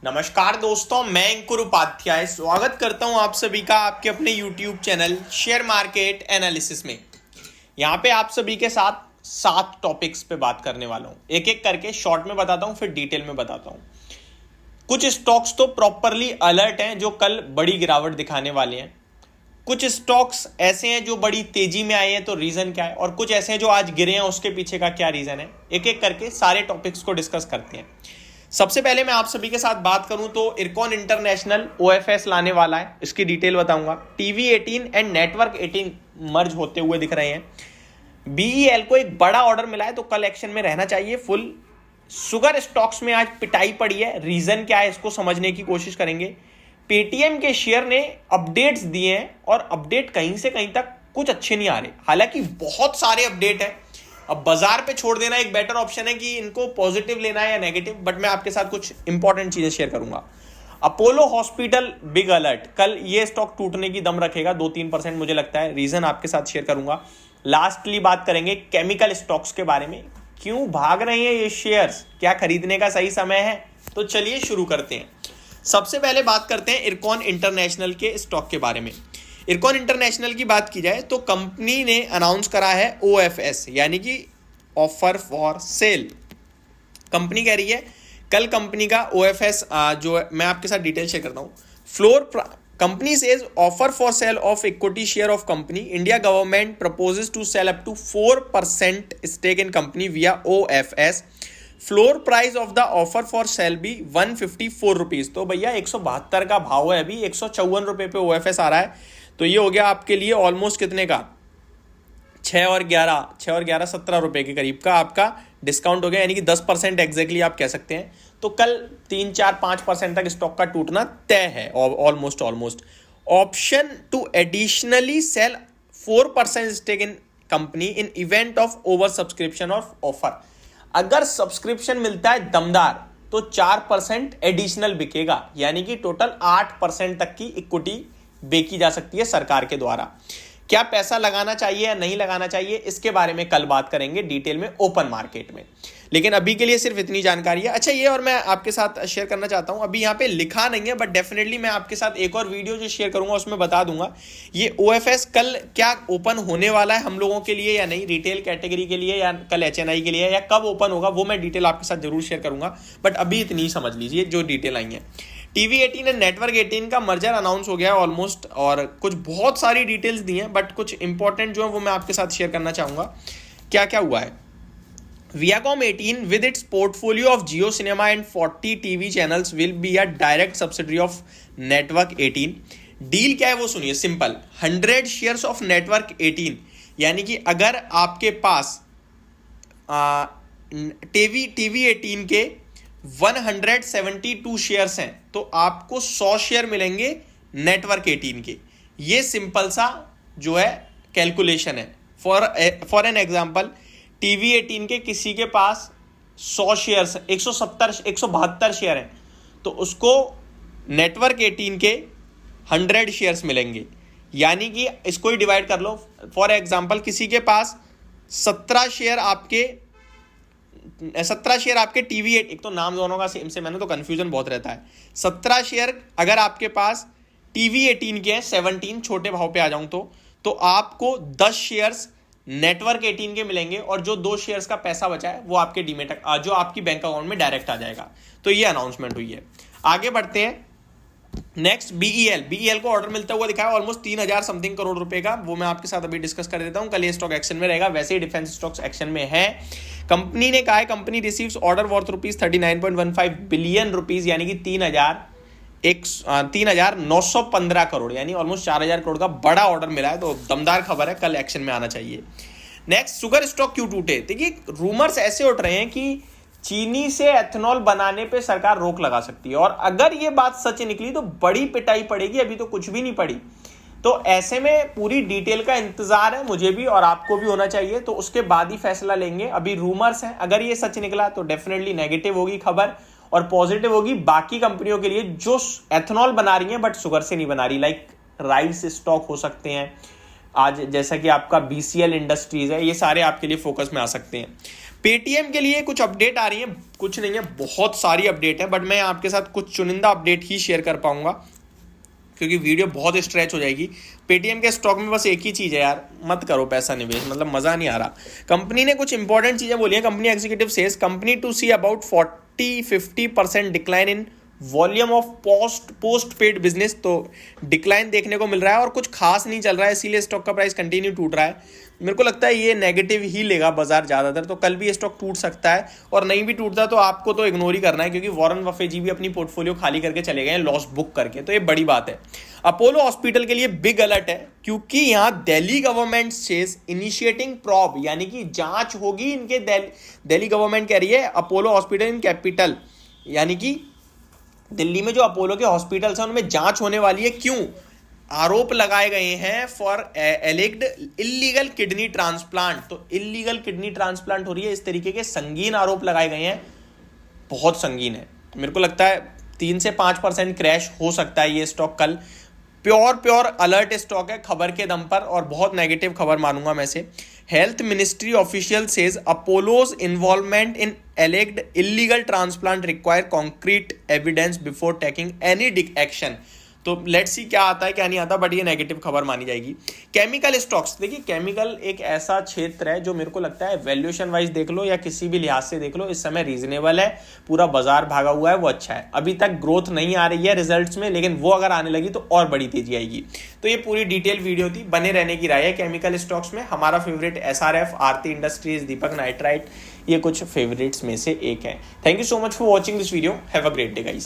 नमस्कार दोस्तों, मैं अंकुर उपाध्याय स्वागत करता हूं आप सभी का आपके अपने YouTube channel share market analysis में। यहां पे आप सभी के साथ 7 टॉपिक्स पे बात करने वाला हूं। एक एक करके शॉर्ट में बताता हूं, फिर डिटेल में बताता हूं। कुछ स्टॉक्स तो प्रॉपरली अलर्ट हैं जो कल बड़ी गिरावट दिखाने वाले हैं। कुछ स्टॉक्स ऐसे हैं जो बड़ी तेजी में आए हैं, तो रीजन क्या है, और कुछ ऐसे हैं जो आज गिरे हैं, उसके पीछे का क्या रीजन है। एक एक करके सारे टॉपिक्स को डिस्कस करते हैं। सबसे पहले मैं आप सभी के साथ बात करूं तो इरकॉन इंटरनेशनल ओएफएस लाने वाला है, इसकी डिटेल बताऊंगा। टीवी18 एंड नेटवर्क 18 मर्ज होते हुए दिख रहे हैं। बीईएल को एक बड़ा ऑर्डर मिला है, तो कल एक्शन में रहना चाहिए फुल। शुगर स्टॉक्स में आज पिटाई पड़ी है, रीजन क्या है इसको समझने की कोशिश करेंगे। पेटीएम के शेयर ने अपडेट्स दिए हैं और अपडेट कहीं से कहीं तक कुछ अच्छे नहीं आ रहे, हालांकि बहुत सारे अपडेट है। अब बाजार पे छोड़ देना एक बेटर ऑप्शन है कि इनको पॉजिटिव लेना है या नेगेटिव, बट मैं आपके साथ कुछ इंपॉर्टेंट चीजें शेयर करूंगा। अपोलो हॉस्पिटल बिग अलर्ट, कल ये स्टॉक टूटने की दम रखेगा 2-3% मुझे लगता है, रीजन आपके साथ शेयर करूंगा। लास्टली बात करेंगे केमिकल स्टॉक्स के बारे में, क्यों भाग रहे हैं ये शेयर्स, क्या खरीदने का सही समय है। तो चलिए शुरू करते हैं। सबसे पहले बात करते हैं इरकॉन इंटरनेशनल के स्टॉक के बारे में। इरकॉन इंटरनेशनल की बात की जाए तो कंपनी ने अनाउंस करा है ओएफएस, यानी कि ऑफर फॉर सेल। कंपनी कह रही है कल कंपनी का ओएफएस जो मैं आपके साथ डिटेल शेयर करता हूं। Company says offer for sale of equity share of company, India government proposes to sell up to 4% stake in company via OFS. Floor price of the offer for sale भी 154 rupees. तो भैया 172 का भाव है, अभी 154 रुपए पे ओएफएस आ रहा है। तो ये हो गया आपके लिए ऑलमोस्ट कितने का, 6 और 11 17 रुपए के करीब का आपका डिस्काउंट हो गया, यानी कि 10% एग्जैक्टली आप कह सकते हैं। तो कल 3-4-5% तक स्टॉक का टूटना तय है almost. Option to additionally sell 4% stake in company in event of over subscription of offer. अगर सब्सक्रिप्शन मिलता है दमदार तो 4% एडिशनल बिकेगा, यानी कि टोटल 8% तक की इक्विटी बेची जा सकती है सरकार के द्वारा। क्या पैसा लगाना चाहिए या नहीं लगाना चाहिए, इसके बारे में कल बात करेंगे डिटेल में ओपन मार्केट में, लेकिन अभी के लिए सिर्फ इतनी जानकारी है। अच्छा, ये और मैं आपके साथ शेयर करना चाहता हूं, अभी यहाँ पे लिखा नहीं है बट डेफिनेटली मैं आपके साथ एक और वीडियो जो शेयर करूंगा उसमें बता दूंगा ये ओएफएस कल क्या ओपन होने वाला है हम लोगों के लिए या नहीं, रिटेल कैटेगरी के लिए या कल एचएनआई के लिए, या कब ओपन होगा वो मैं डिटेल आपके साथ जरूर शेयर करूंगा। बट अभी इतनी ही समझ लीजिए जो डिटेल आई है। टीवी18 एंड नेटवर्क 18 का मर्जर अनाउंस हो गया है ऑलमोस्ट, और कुछ बहुत सारी डिटेल्स दी हैं, बट कुछ इंपॉर्टेंट जो है वो मैं आपके साथ शेयर करना चाहूंगा। क्या क्या हुआ है। Viacom 18 with its portfolio of Jio Cinema and 40 TV channels will be a direct subsidiary of Network 18। Deal क्या है वो सुनिए, सिंपल। 100 शेयर्स ऑफ नेटवर्क 18, यानी कि अगर आपके पास टीवी 18 के 172 शेयर्स हैं तो आपको 100 शेयर मिलेंगे नेटवर्क 18 के। ये सिंपल सा जो है कैलकुलेशन है। फॉर एन एग्जांपल, टीवी 18 के किसी के पास 100 शेयर्स 172 शेयर हैं तो उसको नेटवर्क 18 के 100 शेयर्स मिलेंगे, यानी कि इसको ही डिवाइड कर लो। फॉर एग्जांपल, किसी के पास 17 शेयर आपके टीवी, एक तो नाम दोनों का सेम मैंने तो कंफ्यूजन बहुत रहता है। 17 शेयर अगर आपके पास टीवी 18 के हैं, 17 छोटे भाव पे आ जाऊं तो आपको 10 शेयर्स नेटवर्क 18 के मिलेंगे, और जो 2 शेयर्स का पैसा बचा है वो आपके डीमेट जो आपकी बैंक अकाउंट में डायरेक्ट आ जाएगा। तो ये अनाउंसमेंट हुई है। आगे बढ़ते हैं। नेक्स्ट, बीईएल को ऑर्डर मिलता हुआ दिखाया ऑलमोस्ट 3000 समथिंग करोड़ रुपए का, वो मैं आपके साथ अभी डिस्कस कर देता हूं। कल ये स्टॉक एक्शन में रहेगा, वैसे ही डिफेंस स्टॉक्स एक्शन में है। कंपनी ने कहा है company receives order worth rupees 39.15 billion rupees, यानी कि 3,915 करोड़, यानी ऑलमोस्ट 4,000 करोड़ का बड़ा ऑर्डर मिला है। तो दमदार खबर है, कल एक्शन में आना चाहिए। नेक्स्ट, शुगर स्टॉक क्यों टूटे। देखिए, रूमर्स ऐसे उठ रहे हैं कि चीनी से एथेनॉल बनाने पे सरकार रोक लगा सकती है, और अगर ये बात सच निकली तो बड़ी पिटाई पड़ेगी। अभी तो कुछ भी नहीं पड़ी, तो ऐसे में पूरी डिटेल का इंतजार है मुझे भी और आपको भी होना चाहिए, तो उसके बाद ही फैसला लेंगे। अभी रूमर्स हैं, अगर ये सच निकला तो डेफिनेटली नेगेटिव होगी खबर और पॉजिटिव होगी बाकी कंपनियों के लिए जो एथेनॉल बना रही हैं बट शुगर से नहीं बना रही, लाइक राइस स्टॉक हो सकते हैं, आज जैसा कि आपका BCL इंडस्ट्रीज है, ये सारे आपके लिए फोकस में आ सकते हैं। पेटीएम के लिए कुछ अपडेट आ रही है, कुछ नहीं है, बहुत सारी अपडेट है, बट मैं आपके साथ कुछ चुनिंदा अपडेट ही शेयर कर पाऊंगा क्योंकि वीडियो बहुत स्ट्रेच हो जाएगी। पेटीएम के स्टॉक में बस एक ही चीज़ है यार, मत करो पैसा निवेश, मतलब मज़ा नहीं आ रहा। कंपनी ने कुछ इंपॉर्टेंट चीज़ें बोली हैं। Company executive says company to see about 40-50% decline in volume of post paid business. तो डिक्लाइन देखने को मिल रहा है और कुछ खास नहीं चल रहा है, इसीलिए स्टॉक का प्राइस कंटिन्यू टूट रहा है। मेरे को लगता है ये नेगेटिव ही लेगा बाजार ज़्यादातर, तो कल भी ये स्टॉक टूट सकता है, और नहीं भी टूटता तो आपको तो इग्नोर ही करना है क्योंकि वॉरेन बफे जी भी अपनी पोर्टफोलियो खाली करके चले गए हैं लॉस बुक करके, तो ये बड़ी बात है। अपोलो हॉस्पिटल के लिए बिग अलर्ट है क्योंकि यहाँ Delhi government says initiating probe, यानी कि जांच होगी इनके। दिल्ली गवर्नमेंट कह रही है अपोलो हॉस्पिटल इन कैपिटल, यानी कि दिल्ली में जो अपोलो के हॉस्पिटल्स हैं उनमें जांच होने वाली है। क्यों? आरोप लगाए गए हैं फॉर एलिग्ड इलीगल किडनी ट्रांसप्लांट। तो इलीगल किडनी ट्रांसप्लांट हो रही है, इस तरीके के संगीन आरोप लगाए गए हैं, बहुत संगीन है। मेरे को लगता है 3 से 5% क्रैश हो सकता है ये स्टॉक कल। प्योर अलर्ट स्टॉक है खबर के दम पर, और बहुत नेगेटिव खबर मानूंगा मैं से। Health ministry official says Apollo's involvement in alleged illegal transplant require concrete evidence before taking any action. तो लेट्स सी क्या आता है क्या नहीं आता, बट ये नेगेटिव खबर मानी जाएगी। केमिकल स्टॉक्स, देखिए केमिकल एक ऐसा क्षेत्र है जो मेरे को लगता है वैल्यूएशन वाइज देख लो या किसी भी लिहाज से देख लो, इस समय रीजनेबल है, पूरा बाजार भागा हुआ है, वो अच्छा है। अभी तक ग्रोथ नहीं आ रही है रिजल्ट्स में, लेकिन वो अगर आने लगी तो और बड़ी तेजी आएगी। तो ये पूरी डिटेल वीडियो थी, बने रहने की राय है केमिकल स्टॉक्स में। हमारा फेवरेट SRF, आरती इंडस्ट्रीज, दीपक नाइट्राइट, ये कुछ फेवरेट्स में से एक है। Thank you so much for watching this video. Have a great day guys.